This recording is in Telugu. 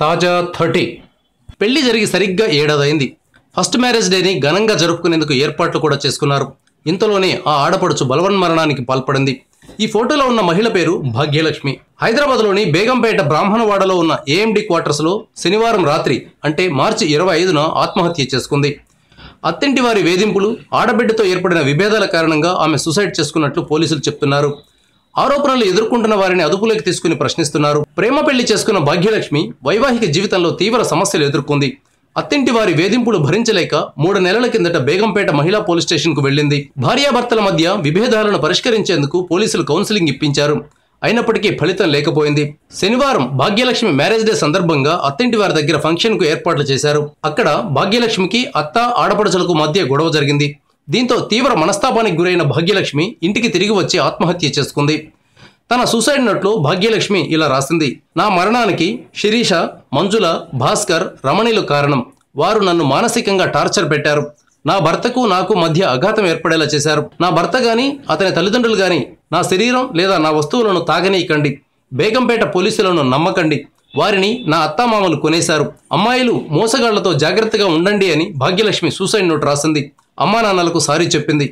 తాజా 30 పెళ్లి జరిగి సరిగ్గా ఏడాదైంది. ఫస్ట్ మ్యారేజ్ డేని ఘనంగా జరుపుకునేందుకు ఏర్పాట్లు కూడా చేసుకున్నారు. ఇంతలోనే ఆ ఆడపడుచు బలవన్మరణానికి పాల్పడింది. ఈ ఫోటోలో ఉన్న మహిళ పేరు భాగ్యలక్ష్మి. హైదరాబాద్లోని బేగంపేట బ్రాహ్మణవాడలో ఉన్న ఏఎండి క్వార్టర్స్లో శనివారం రాత్రి అంటే మార్చి 25న ఆత్మహత్య చేసుకుంది. అత్తింటి వారి వేధింపులు, ఆడబిడ్డతో ఏర్పడిన విభేదాల కారణంగా ఆమె సూసైడ్ చేసుకున్నట్లు పోలీసులు చెప్తున్నారు. ఆరోపణలు ఎదుర్కొంటున్న వారిని అదుపులోకి తీసుకుని ప్రశ్నిస్తున్నారు. ప్రేమ పెళ్లి చేసుకున్న భాగ్యలక్ష్మి వైవాహిక జీవితంలో తీవ్ర సమస్యలు ఎదుర్కొంది. అత్తింటి వారి వేధింపులు భరించలేక 3 నెలల కిందట బేగంపేట మహిళా పోలీస్ స్టేషన్ కు వెళ్లింది. భార్యాభర్తల మధ్య విభేదాలను పరిష్కరించేందుకు పోలీసులు కౌన్సిలింగ్ ఇప్పించారు. అయినప్పటికీ ఫలితం లేకపోయింది. శనివారం భాగ్యలక్ష్మి మ్యారేజ్ డే సందర్భంగా అత్తింటి వారి దగ్గర ఫంక్షన్ కు ఏర్పాట్లు చేశారు. అక్కడ భాగ్యలక్ష్మికి అత్త, ఆడపడుచులకు మధ్య గొడవ జరిగింది. దీంతో తీవ్ర మనస్తాపానికి గురైన భాగ్యలక్ష్మి ఇంటికి తిరిగి వచ్చి ఆత్మహత్య చేసుకుంది. తన సూసైడ్ నోట్లో భాగ్యలక్ష్మి ఇలా రాసింది: నా మరణానికి శిరీష, మంజుల, భాస్కర్, రమణిలు కారణం. వారు నన్ను మానసికంగా టార్చర్ పెట్టారు. నా భర్తకు నాకు మధ్య అఘాతం ఏర్పడేలా చేశారు. నా భర్త గాని అతని తల్లిదండ్రులు గాని నా శరీరం లేదా నా వస్తువులను తాగనీయకండి. బేగంపేట పోలీసులను నమ్మకండి. వారిని నా అత్తామామలు కొనేశారు. అమ్మాయిలు మోసగాళ్లతో జాగ్రత్తగా ఉండండి అని భాగ్యలక్ష్మి సూసైడ్ నోట్ రాసింది. అమ్మా నాన్నలకు సారీ చెప్పింది.